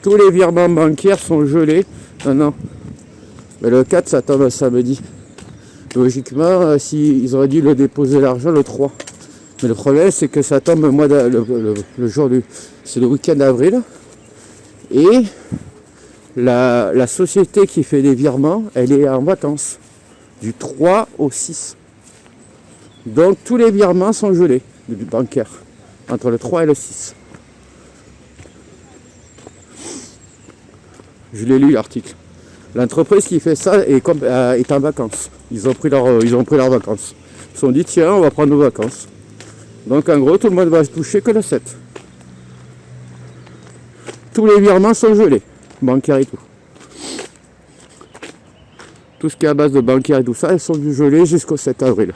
Tous les virements bancaires sont gelés. Non. Mais le 4, ça tombe samedi. Logiquement, ils auraient dû le déposer l'argent le 3. Mais le problème, c'est que ça tombe le jour du... C'est le week-end d'avril. Et la société qui fait des virements, elle est en vacances. Du 3 au 6. Donc tous les virements sont gelés, du bancaire. Entre le 3 et le 6. Je l'ai lu l'article. L'entreprise qui fait ça est en vacances. Ils ont pris leurs vacances. Ils se sont dit tiens, on va prendre nos vacances. Donc en gros, tout le monde va se toucher que le 7. Tous les virements sont gelés, bancaires et tout. Tout ce qui est à base de bancaire et tout ça, elles sont gelées jusqu'au 7 avril.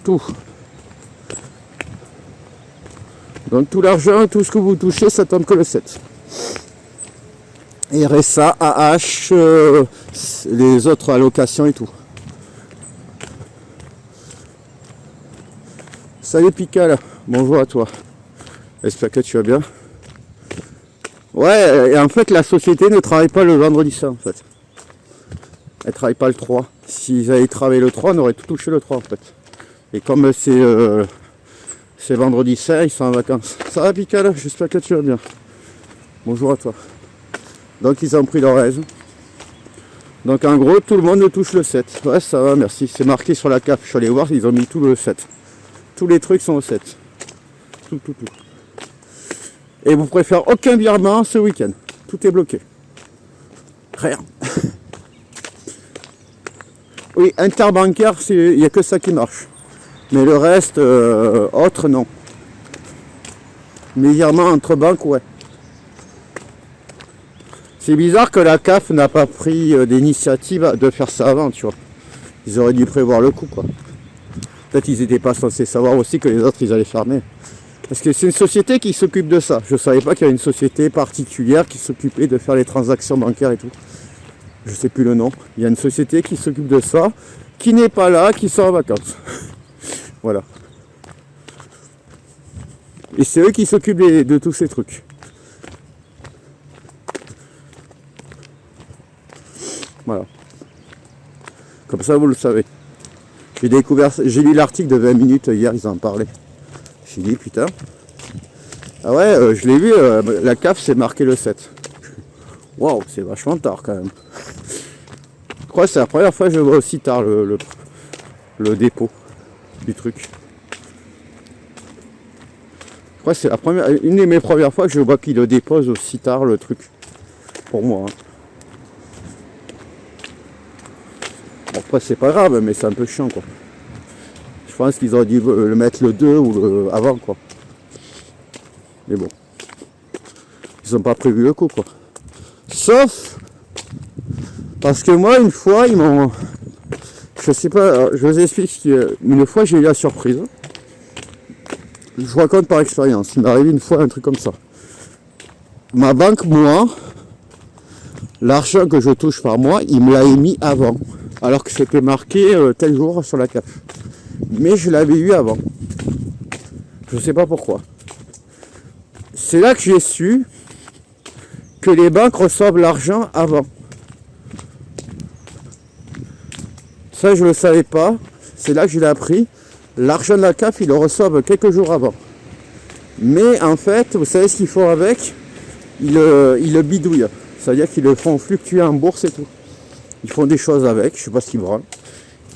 Tout. Donc tout l'argent, tout ce que vous touchez, ça tombe que le 7. RSA, AH, les autres allocations et tout. Salut Pical, bonjour à toi. J'espère que tu vas bien. Ouais, et en fait la société ne travaille pas le vendredi saint en fait. Elle travaille pas le 3. S'ils avaient travaillé le 3, on aurait tout touché le 3 en fait. Et comme c'est vendredi saint, ils sont en vacances. Ça va Pical, j'espère que tu vas bien. Bonjour à toi. Donc ils ont pris leur aise. Donc en gros, tout le monde touche le 7. Ouais, ça va, merci. C'est marqué sur la cape. Je suis allé voir, ils ont mis tout le 7. Tous les trucs sont au 7. Tout. Et vous pourrez faire aucun virement ce week-end. Tout est bloqué. Rien. Oui, interbancaire, il n'y a que ça qui marche. Mais le reste, autre, non. Mais virement entre banques, ouais. C'est bizarre que la CAF n'a pas pris d'initiative de faire ça avant, tu vois. Ils auraient dû prévoir le coup, quoi. Peut-être qu'ils n'étaient pas censés savoir aussi que les autres, ils allaient fermer. Parce que c'est une société qui s'occupe de ça. Je ne savais pas qu'il y avait une société particulière qui s'occupait de faire les transactions bancaires et tout. Je ne sais plus le nom. Il y a une société qui s'occupe de ça, qui n'est pas là, qui sont en vacances. Voilà. Et c'est eux qui s'occupent de tous ces trucs. Voilà. Comme ça, vous le savez. J'ai lu l'article de 20 minutes hier, ils en parlaient. J'ai dit putain. Ah ouais, je l'ai vu, la CAF c'est marqué le 7. Waouh, c'est vachement tard quand même. Je crois que c'est la première fois que je vois aussi tard le dépôt du truc. Je crois que c'est une de mes premières fois que je vois qu'il le dépose aussi tard le truc. Pour moi. Hein. Bon, après c'est pas grave, mais c'est un peu chiant quoi. Je pense qu'ils auraient dû le mettre le 2 ou avant quoi. Mais bon. Ils n'ont pas prévu le coup quoi. Sauf parce que moi une fois ils m'ont. Je sais pas, je vous explique une fois j'ai eu la surprise. Je vous raconte par expérience. Il m'est arrivé une fois un truc comme ça. Ma banque, moi, l'argent que je touche par mois, il me l'a émis avant. Alors que c'était marqué tel jour sur la CAF. Mais je l'avais eu avant. Je ne sais pas pourquoi. C'est là que j'ai su que les banques reçoivent l'argent avant. Ça, je ne le savais pas. C'est là que je l'ai appris. L'argent de la CAF, ils le reçoivent quelques jours avant. Mais en fait, vous savez ce qu'ils font avec? Ils le bidouillent. C'est-à-dire qu'ils le font fluctuer en bourse et tout. Ils font des choses avec, je ne sais pas ce qu'ils branlent.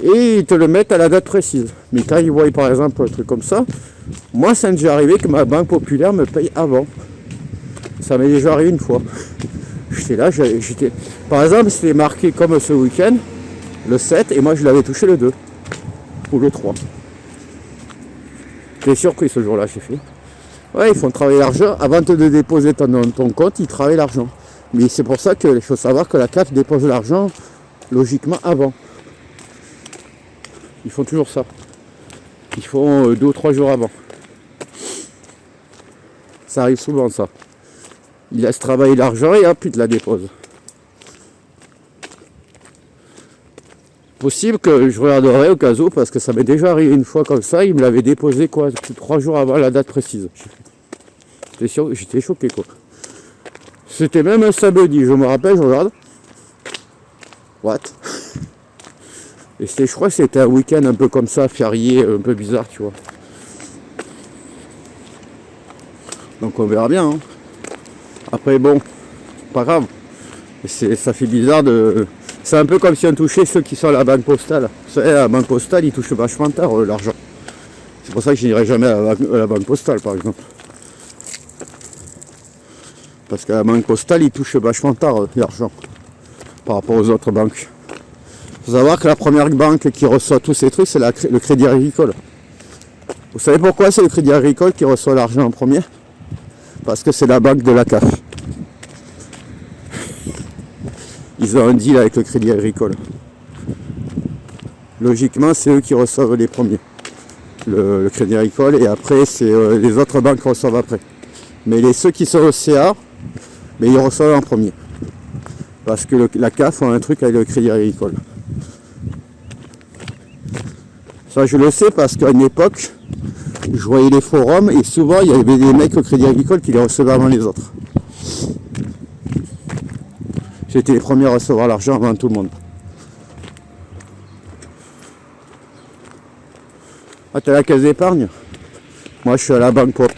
Et ils te le mettent à la date précise. Mais quand ils voient par exemple un truc comme ça, moi ça m'est déjà arrivé que ma banque populaire me paye avant. Ça m'est déjà arrivé une fois. J'étais là, par exemple c'était marqué comme ce week-end, le 7, et moi je l'avais touché le 2. Ou le 3. J'étais surpris ce jour-là, j'ai fait. Ouais, ils font travailler l'argent. Avant de déposer ton compte, ils travaillent l'argent. Mais c'est pour ça qu'il faut savoir que la CAF dépose l'argent logiquement avant. Ils font toujours ça. Ils font 2 ou 3 jours avant. Ça arrive souvent ça. Ils laissent travailler l'argent et hop, ils te la déposent. Possible que je regarderai au cas où, parce que ça m'est déjà arrivé une fois comme ça, ils me l'avaient déposé 3 jours avant la date précise. J'étais choqué quoi. C'était même un samedi, je me rappelle, je regarde. What? Et je crois que c'était un week-end un peu comme ça, férié, un peu bizarre, tu vois. Donc on verra bien. Hein. Après bon, pas grave. Ça fait bizarre de. C'est un peu comme si on touchait ceux qui sont à la banque postale. Vous savez, à la banque postale, ils touchent vachement tard l'argent. C'est pour ça que je n'irai jamais à la banque postale, par exemple. Parce qu'à la banque postale, ils touchent vachement tard l'argent par rapport aux autres banques. Il faut savoir que la première banque qui reçoit tous ces trucs, c'est le Crédit Agricole. Vous savez pourquoi c'est le Crédit Agricole qui reçoit l'argent en premier? Parce que c'est la banque de la CAF. Ils ont un deal avec le Crédit Agricole. Logiquement, c'est eux qui reçoivent les premiers. Le Crédit Agricole, et après, c'est les autres banques qui reçoivent après. Mais ceux qui sont au CA, mais ils reçoivent en premier. Parce que la CAF a un truc avec le Crédit Agricole. Ça, je le sais parce qu'à une époque, je voyais les forums et souvent, il y avait des mecs au Crédit Agricole qui les recevaient avant les autres. J'étais les premiers à recevoir l'argent avant tout le monde. Ah, t'es à la caisse d'épargne? Moi, je suis à la banque pop.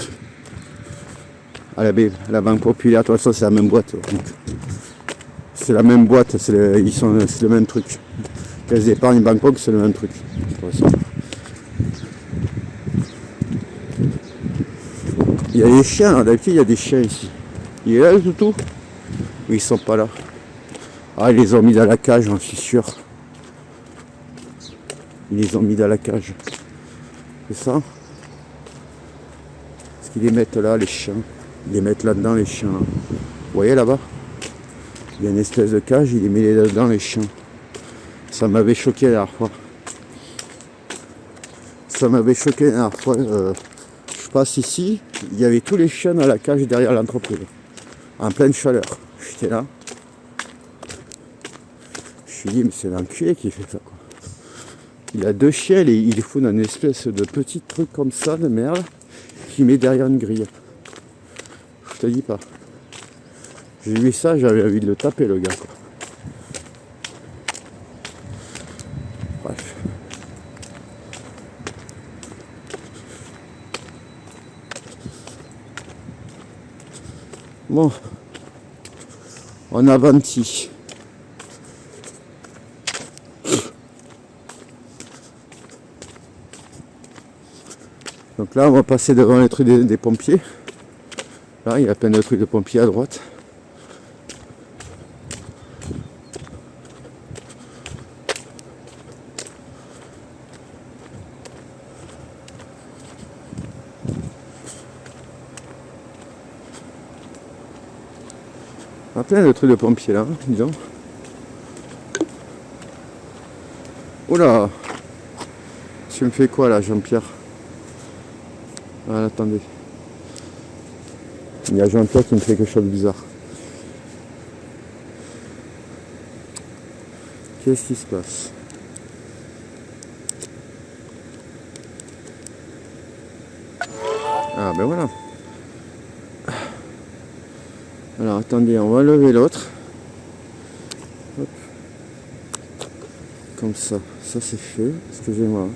À la banque populaire, de toute façon, c'est la même boîte. C'est la même boîte, c'est le même truc. Caisse d'épargne, banque pop, c'est le même truc. De toute façon. Il y a des chiens, d'habitude, il y a des chiens ici. Il est là le toutou? Oui, ils sont pas là. Ah, ils les ont mis dans la cage, j'en suis sûr. Ils les ont mis dans la cage. C'est ça? Est-ce qu'ils les mettent là, les chiens? Ils les mettent là-dedans, les chiens. Là. Vous voyez là-bas? Il y a une espèce de cage, il les met là-dedans, les chiens. Ça m'avait choqué la dernière fois. Ça m'avait choqué la dernière fois. Je passe ici, il y avait tous les chiens dans la cage derrière l'entreprise. En pleine chaleur. J'étais là. Je me suis dit, mais c'est l'enculé qui fait ça, quoi. Il a 2 chiens et il fout dans une espèce de petit truc comme ça, de merde, qui met derrière une grille. Je te dis pas. J'ai vu ça, j'avais envie de le taper, le gars, quoi. Bref. Bon. On a 26. Donc là, on va passer devant les trucs des pompiers. Là, il y a plein de trucs de pompiers à droite. Il y a plein de trucs de pompiers là, disons. Oula! Tu me fais quoi là, Jean-Pierre? Ah, attendez. Il y a Jean-Pierre qui me fait quelque chose de bizarre. Qu'est-ce qui se passe? Ah ben voilà. Alors attendez, on va lever l'autre. Hop. Comme ça. Ça c'est fait. Excusez-moi.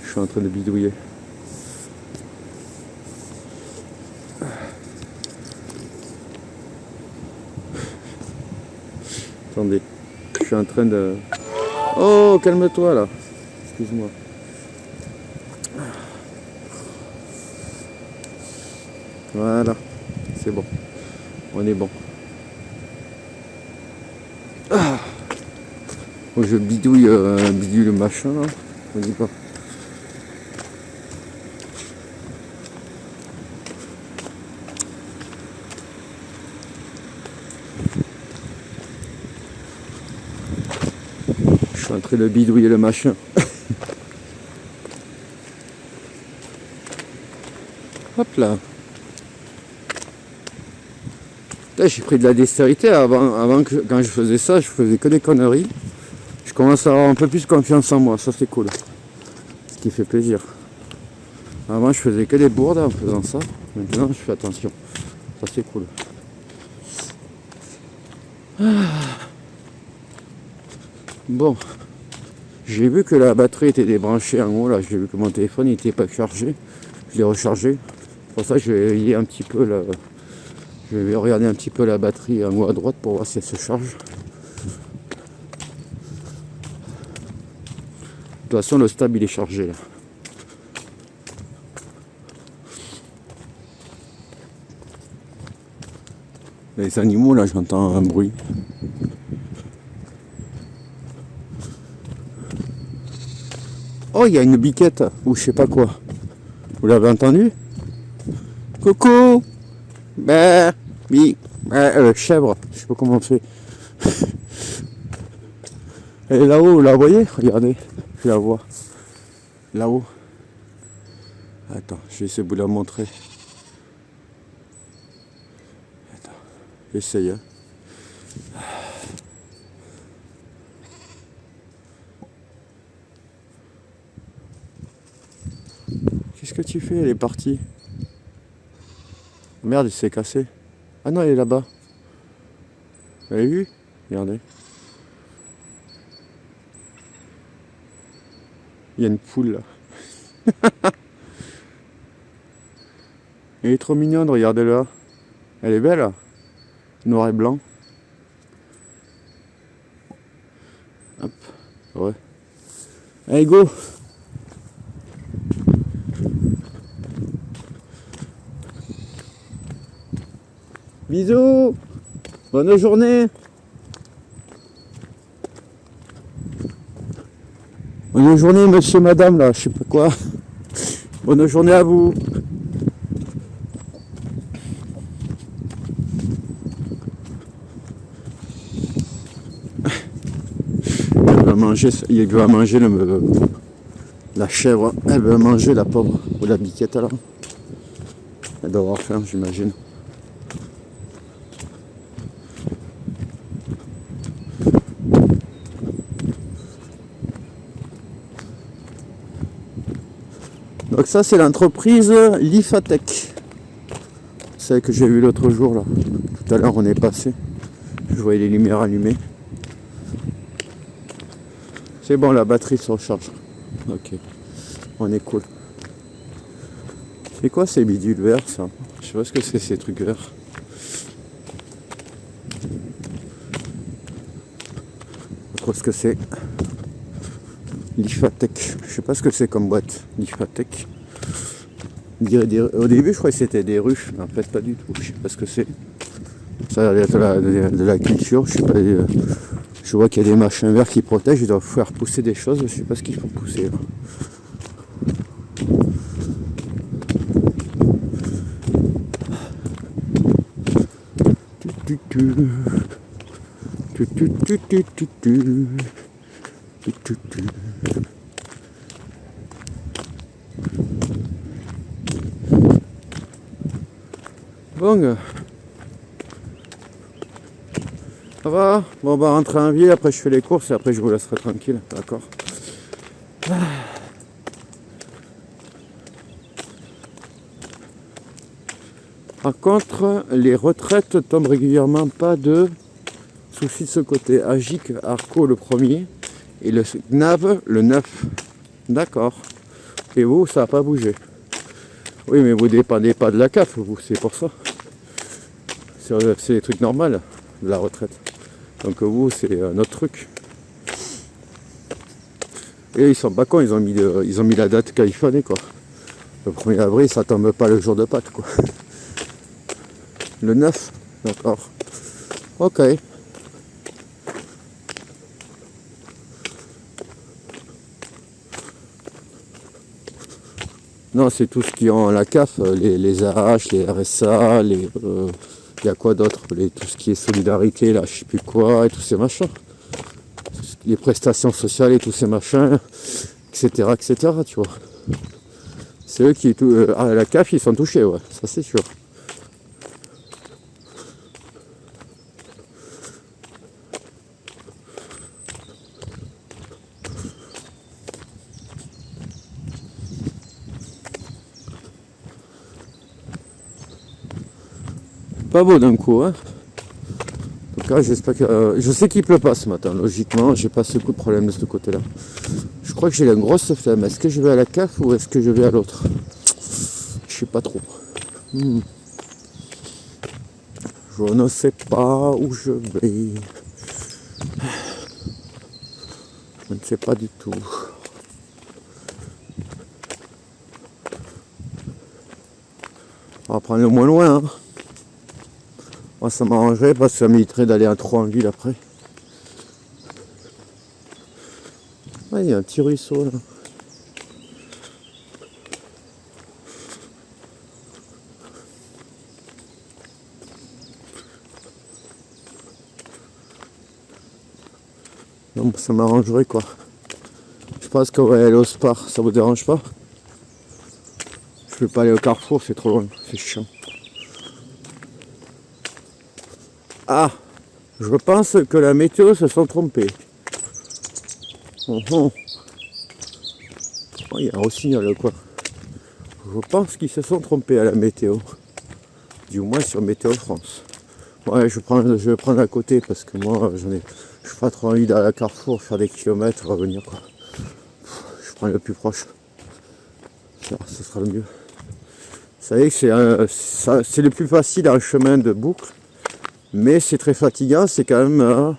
Je suis en train de bidouiller. Attendez, je suis en train de... Oh, calme-toi là. Excuse-moi. Voilà, c'est bon. On est bon. Ah. Oh, je bidouille le machin là. On dit pas. Je suis en train de bidouiller le machin. Hop là. J'ai pris de la dextérité avant que quand je faisais ça, je faisais que des conneries. Je commence à avoir un peu plus confiance en moi, ça c'est cool. Ce qui fait plaisir. Avant je faisais que des bourdes en faisant ça. Maintenant je fais attention. Ça c'est cool. Bon. J'ai vu que la batterie était débranchée en haut là. J'ai vu que mon téléphone n'était pas chargé. Je l'ai rechargé. Pour ça je vais lier un petit peu la. Je vais regarder un petit peu la batterie en haut à droite pour voir si elle se charge. De toute façon le stab il est chargé là. Les animaux là j'entends un bruit. Oh il y a une biquette ou je sais pas quoi. Vous l'avez entendu? Coucou. Ben oui. Chèvre. Je sais pas comment on fait. Elle est là-haut, vous la voyez? Regardez. Je la vois. Là-haut. Attends, je vais essayer de vous la montrer. Attends, j'essaye. Hein. Qu'est-ce que tu fais? Elle est partie. Merde, il s'est cassé. Ah non, elle est là-bas. Vous avez vu? Regardez. Il y a une poule là. Elle est trop mignonne, regardez-la. Elle est belle, noir et blanc. Hop, ouais. Allez, go! Bisous! Bonne journée! Bonne journée, monsieur, madame, là, je sais pas quoi. Bonne journée à vous! Il va manger la chèvre, elle va manger la pauvre, ou la biquette alors. Elle doit avoir faim, j'imagine. Donc ça c'est l'entreprise Lifatech. Celle que j'ai vue l'autre jour là. Tout à l'heure on est passé. Je voyais les lumières allumées. C'est bon, la batterie se recharge. Ok, on est cool. C'est quoi ces bidules verts ça? Je sais pas ce que c'est ces trucs verts. Je sais pas ce que c'est. Lifatech. Je sais pas ce que c'est comme boîte. Lifatech. Au début je croyais que c'était des ruches, mais en fait pas du tout. Je sais pas ce que c'est. Ça a l'air de la culture. Je sais pas. Je vois qu'il y a des machins verts qui protègent, ils doivent faire pousser des choses, je sais pas ce qu'ils font pousser là. Bon, ça va? Bon, on va rentrer en ville, après je fais les courses et après je vous laisserai tranquille, d'accord? Par contre, les retraites tombent régulièrement, pas de soucis de ce côté. Agic, Arco le premier et le Gnav le 9. D'accord. Et vous, ça n'a pas bougé. Oui, mais vous dépendez pas de la CAF, vous, c'est pour ça. C'est des trucs normaux de la retraite. Donc vous, c'est un autre truc. Et ils sont pas cons, ils ont mis la date qu'il fallait, quoi. Le 1er avril, ça tombe pas le jour de Pâques, quoi. Le 9, d'accord. Ok. Non, c'est tout ce qui est en la CAF, les AH, les RSA, il y a quoi d'autre, tout ce qui est solidarité, là, je sais plus quoi, et tous ces machins. Les prestations sociales et tous ces machins, etc., etc., tu vois. C'est eux qui, à la CAF, ils sont touchés, ouais, ça c'est sûr. pas beau d'un coup, hein. En tout cas, j'espère que... je sais qu'il pleut pas ce matin, logiquement, j'ai pas ce coup de problème de ce côté-là. Je crois que j'ai une grosse flemme. Est-ce que je vais à la CAF ou est-ce que je vais à l'autre? Je sais pas trop. Je ne sais pas où je vais. Je ne sais pas du tout. On va prendre le moins loin. Hein. Moi, ça m'arrangerait parce que ça m'éviterait d'aller à trop en ville après. Ah, il y a un petit ruisseau là. Donc ça m'arrangerait quoi. Je pense qu'on va aller au Spar, ça vous dérange pas? Je vais pas aller au Carrefour, c'est trop loin, c'est chiant. Ah, je pense que la météo se sont trompés. Oh, il y a un rossignol quoi. Je pense qu'ils se sont trompés à la météo. Du moins sur Météo France. Ouais, je vais prendre à côté parce que moi, je n'ai pas trop envie d'aller à Carrefour, faire des kilomètres, revenir quoi. Je prends le plus proche. Ça, ce sera le mieux. Vous savez que c'est le plus facile un chemin de boucle, mais c'est très fatigant, c'est quand même,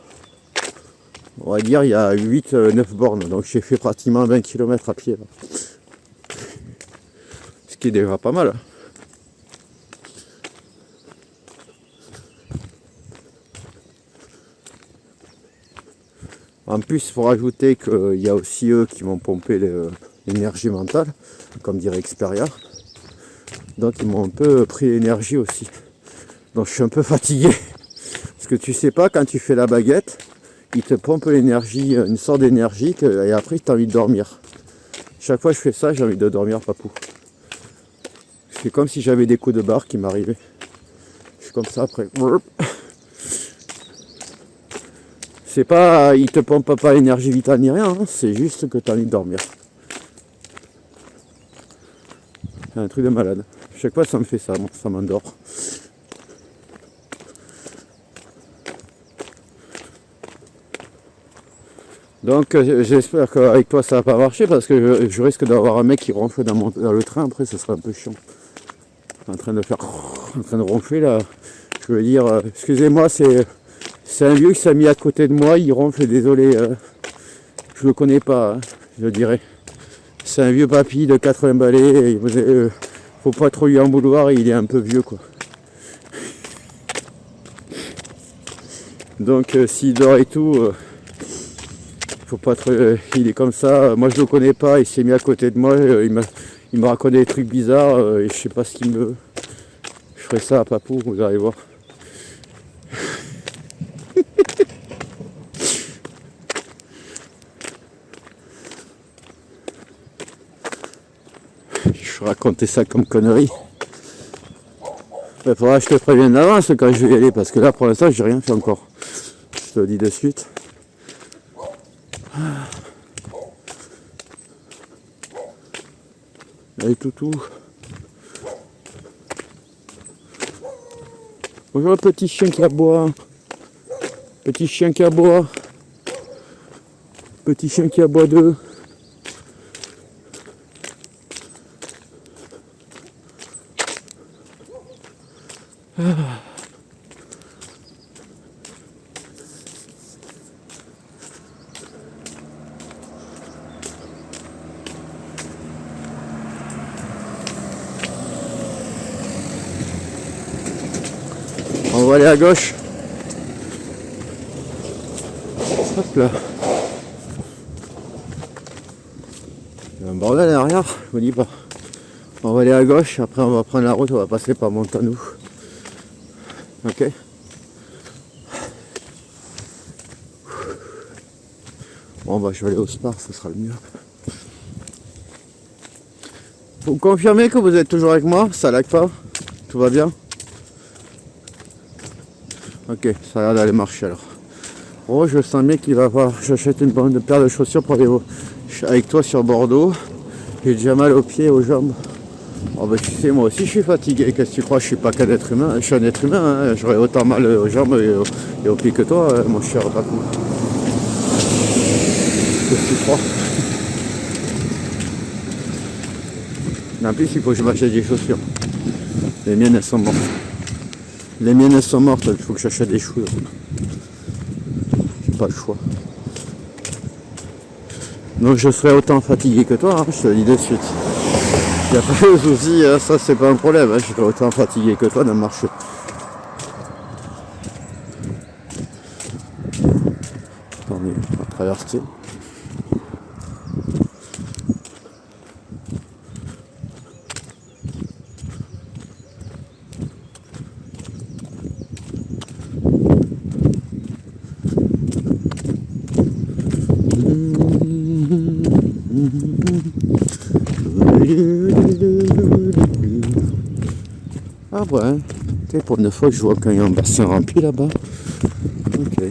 on va dire, il y a 8-9 bornes, donc j'ai fait pratiquement 20 km à pied. Là. Ce qui est déjà pas mal. En plus, il faut rajouter qu'il y a aussi eux qui vont pomper l'énergie mentale, comme dirait Xperia. Donc ils m'ont un peu pris l'énergie aussi. Donc je suis un peu fatigué. Parce que tu sais pas, quand tu fais la baguette, ils te pompent l'énergie, une sorte d'énergie, et après tu as envie de dormir. Chaque fois que je fais ça, j'ai envie de dormir, papou. C'est comme si j'avais des coups de barre qui m'arrivaient. Je suis comme ça après. C'est pas, ils te pompent pas l'énergie vitale ni rien, hein, c'est juste que tu as envie de dormir. C'est un truc de malade. Chaque fois ça me fait ça, bon, ça m'endort. Donc j'espère qu'avec toi ça va pas marcher parce que je risque d'avoir un mec qui ronfle dans le train, après ce sera un peu chiant. En train de ronfler là. Je veux dire, excusez-moi, c'est un vieux qui s'est mis à côté de moi, il ronfle, désolé, je le connais pas, hein, je dirais. C'est un vieux papy de 80 balais, faut pas trop lui en vouloir, il est un peu vieux quoi. Donc s'il dort et tout, faut pas trop, il est comme ça, moi je le connais pas, il s'est mis à côté de moi, il me raconte des trucs bizarres, et je sais pas ce qu'il me veut. Je ferai ça à papou, vous allez voir. Je racontais ça comme connerie. Il faudra que je te prévienne d'avance quand je vais y aller, parce que là pour l'instant j'ai rien fait encore. Je te le dis de suite. Allez toutou. Bonjour petit chien qui aboie. Petit chien qui aboie. Petit chien qui aboie deux. On va aller à gauche. Hop là. Il y a un bordel derrière, je vous dis pas. On va aller à gauche, après on va prendre la route, on va passer par Montanou. Ok. Bon bah je vais aller au Spar, ce sera le mieux. Vous confirmez que vous êtes toujours avec moi? Ça lag pas? Tout va bien? Ok, ça a l'air d'aller marcher alors. Oh, je sens bien qu'il va falloir que j'achète une bonne paire de chaussures pour aller avec toi sur Bordeaux. J'ai déjà mal aux pieds et aux jambes. Oh bah tu sais, moi aussi je suis fatigué. Qu'est-ce que tu crois? Je suis pas qu'un être humain. Je suis un être humain. Hein. J'aurais autant mal aux jambes et aux pieds que toi, mon cher Papou. Qu'est-ce que tu crois? En plus, il faut que je m'achète des chaussures. Les miennes, elles sont mortes. Les miennes, elles sont mortes. Il faut que j'achète des chaussures. J'ai pas le choix. Donc je serai autant fatigué que toi, hein, je te le dis de suite. Il n'y a pas de souci, hein, ça c'est pas un problème, hein, je serai autant fatigué que toi de marcher. Attendez, on va traverser. Ah ouais, tu sais, pour une fois que je vois qu'il y a un bassin rempli là-bas. Ok.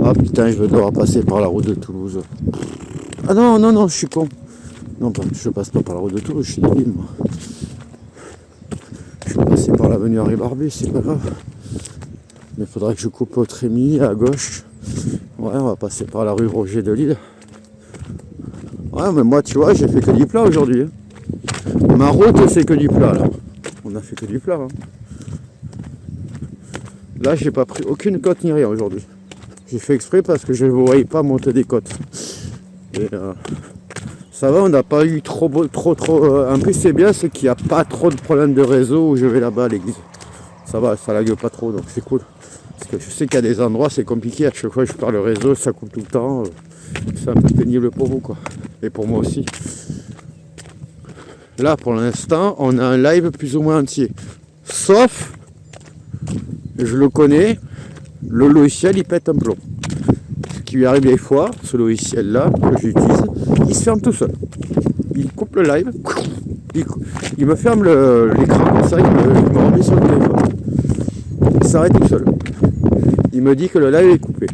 Ah putain, je vais devoir passer par la route de Toulouse. Ah non, non, non, je suis con. Non, je passe pas par la route de Toulouse, je suis débile moi. Je vais passer par l'avenue Henri Barbé, c'est pas grave. Mais il faudra que je coupe au Trémy à gauche. Ouais, on va passer par la rue Roger de Lille. Ouais, mais moi, tu vois, j'ai fait que du plat aujourd'hui. Hein. Ma route, c'est que du plat, là. On a fait que du plat. Hein. Là, j'ai pas pris aucune côte ni rien aujourd'hui. J'ai fait exprès parce que je ne voyais pas monter des côtes. Et ça va, on n'a pas eu trop. En plus, c'est bien, c'est qu'il n'y a pas trop de problèmes de réseau où je vais là-bas à l'église. Ça va, ça lague pas trop, donc c'est cool. Parce que je sais qu'il y a des endroits, c'est compliqué. À chaque fois que je perds le réseau, ça coupe tout le temps. C'est un peu pénible pour vous, quoi. Et pour moi aussi. Là, pour l'instant, on a un live plus ou moins entier. Sauf, je le connais, le logiciel, il pète un plomb. Ce qui lui arrive des fois, ce logiciel-là, que j'utilise, il se ferme tout seul. Il coupe le live, il me ferme l'écran comme ça, il me remet sur le téléphone. Il s'arrête tout seul. Il me dit que le live est coupé.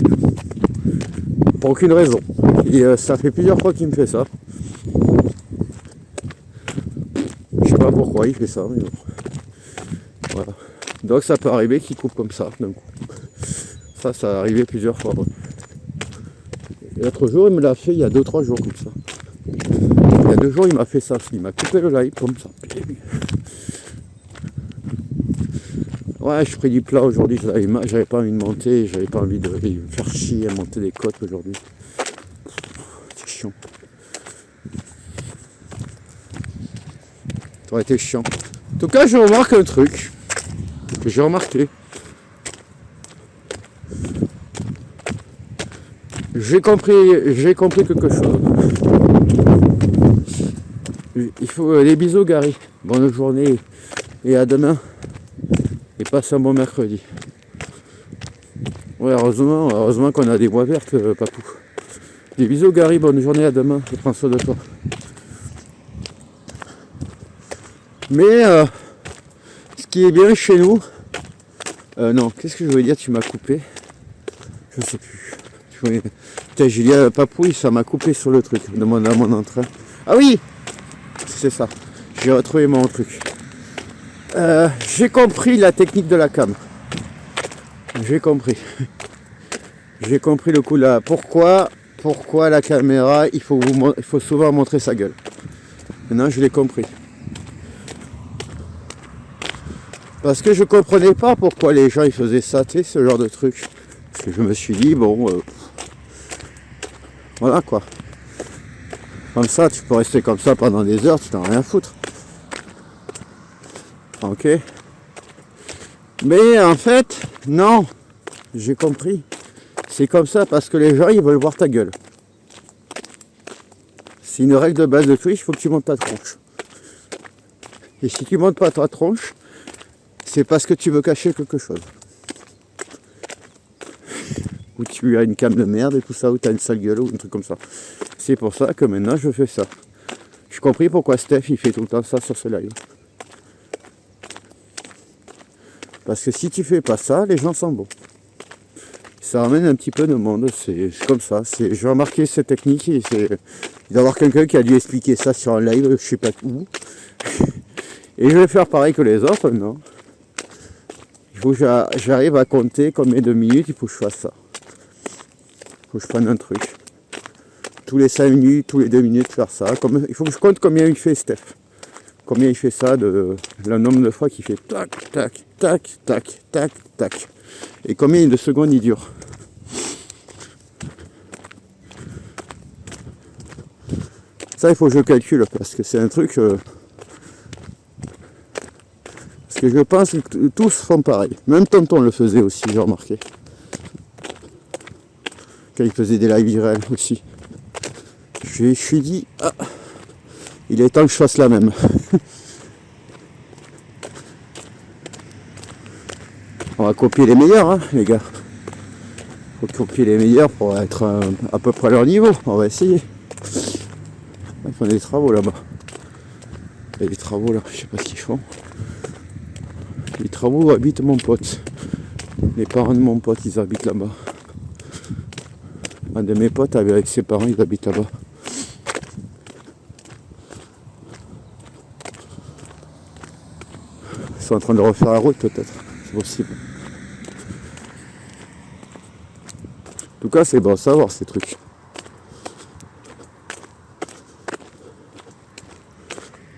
Pour aucune raison. Et ça fait plusieurs fois qu'il me fait ça. Je sais pas pourquoi il fait ça, mais bon. Voilà. Donc ça peut arriver qu'il coupe comme ça d'un coup. Ça a arrivé plusieurs fois. Ouais. Et l'autre jour, il me l'a fait il y a 2-3 jours comme ça. Il y a 2 jours, il m'a fait ça. Il m'a coupé le live comme ça. Ouais, je pris du plat aujourd'hui. J'avais pas envie de monter. J'avais pas envie de me faire chier à monter des côtes aujourd'hui. C'est chiant. Ça aurait été chiant. En tout cas, je remarque un truc que j'ai remarqué. J'ai compris quelque chose. Il faut les bisous, Gary. Bonne journée et à demain. Et passe un bon mercredi. Ouais, heureusement qu'on a des voies vertes, Papou. Des bisous, Gary. Bonne journée, à demain. Et prends soin de toi. Mais ce qui est bien chez nous, non, qu'est-ce que je veux dire? Tu m'as coupé. Je sais plus. Putain, Julien, Papou, ça m'a coupé sur le truc de mon entrain. Ah oui, c'est ça. J'ai retrouvé mon truc. J'ai compris la technique de la cam. J'ai compris. J'ai compris le coup là. Pourquoi la caméra, il faut souvent montrer sa gueule. Maintenant, je l'ai compris. Parce que je comprenais pas pourquoi les gens ils faisaient ça, tu sais, ce genre de truc. Parce que je me suis dit, bon, voilà quoi. Comme ça, tu peux rester comme ça pendant des heures, tu t'en as rien à foutre. Ok. Mais en fait, non, j'ai compris. C'est comme ça parce que les gens, ils veulent voir ta gueule. C'est une règle de base de Twitch, il faut que tu montes ta tronche. Et si tu montes pas ta tronche, c'est parce que tu veux cacher quelque chose. Ou tu as une cam de merde et tout ça, ou tu as une sale gueule ou un truc comme ça. C'est pour ça que maintenant je fais ça. J'ai compris pourquoi Steph il fait tout le temps ça sur ce live. Parce que si tu fais pas ça, les gens sont bons. Ça ramène un petit peu de monde, c'est comme ça. J'ai remarqué cette technique, il doit y avoir quelqu'un qui a dû expliquer ça sur un live, je sais pas où. Et je vais faire pareil que les autres, non. Il faut que j'arrive à compter combien de minutes il faut que je fasse ça. Il faut que je prenne un truc. Tous les 5 minutes, tous les 2 minutes faire ça. Il faut que je compte combien il fait Steph. Combien il fait ça, le nombre de fois qu'il fait tac, tac, tac, tac, tac, tac. Et combien de secondes il dure. Ça, il faut que je calcule parce que c'est un truc. Parce que je pense que tous font pareil. Même Tonton le faisait aussi, j'ai remarqué. Quand il faisait des lives virels aussi. Je me suis dit, ah, il est temps que je fasse la même. On va copier les meilleurs, hein, les gars. Faut copier les meilleurs pour être à peu près à leur niveau. On va essayer. Ils font des travaux là-bas. Il y a des travaux là, je sais pas ce qu'ils font. Les travaux où habite mon pote. Les parents de mon pote, ils habitent là-bas. Un de mes potes avec ses parents, ils habitent là-bas. Ils sont en train de refaire la route peut-être. C'est possible. En tout cas, c'est bon à savoir ces trucs.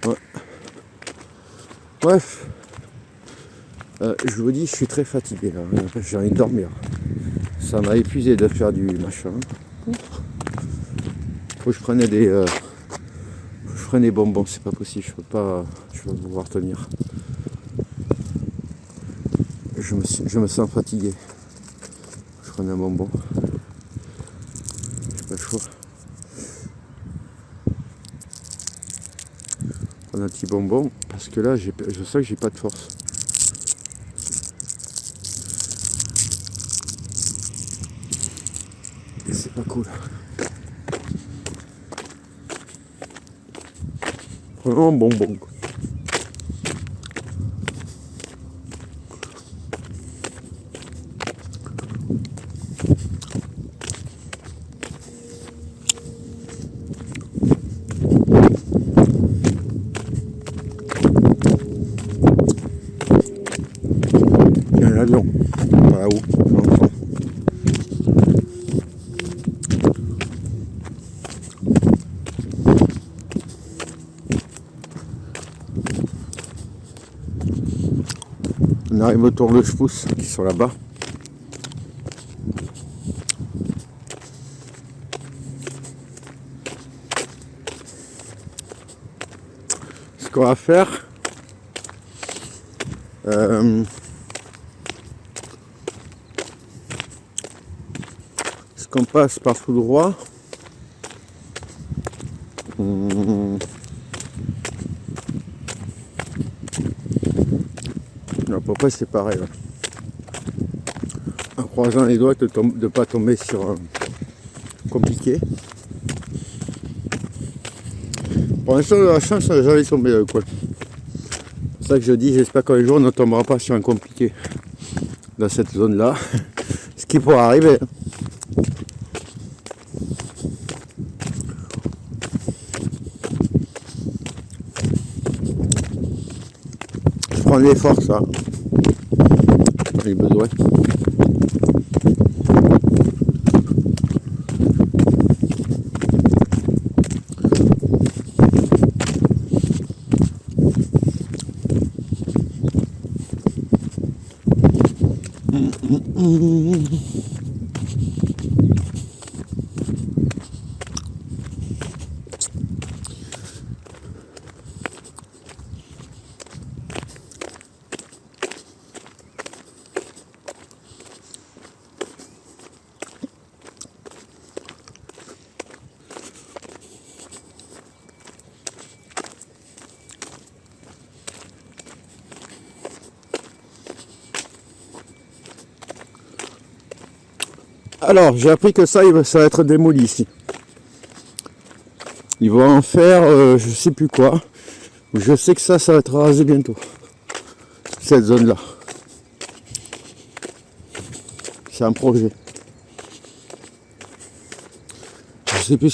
Ouais. Bref. Je vous dis, je suis très fatigué là. J'ai envie de dormir. Ça m'a épuisé de faire du machin. Faut que je prenne des bonbons, c'est pas possible, je peux pas pouvoir tenir. Je me sens fatigué. Je prends un bonbon. J'ai pas le choix. Prendre un petit bonbon parce que là je sens que j'ai pas de force. Et c'est pas cool. Prenons un bonbon. Il y a un avion. Voilà où. On arrive au tour de Spousse qui sont là-bas. Ce qu'on va faire, c'est qu'on passe par tout droit. À peu près c'est pareil là. En croisant les doigts de ne pas tomber sur un compliqué. Pour l'instant de la chance, ça n'a jamais tombé dans le coin. C'est ça que je dis, j'espère qu'un jour on ne tombera pas sur un compliqué dans cette zone là. Ce qui pourrait arriver. Je prends l'effort ça. J'en ai besoin. Alors, j'ai appris que ça va être démoli ici. Ils vont en faire, je sais plus quoi. Je sais que ça va être rasé bientôt. Cette zone-là. C'est un projet. sais plus ce qu'il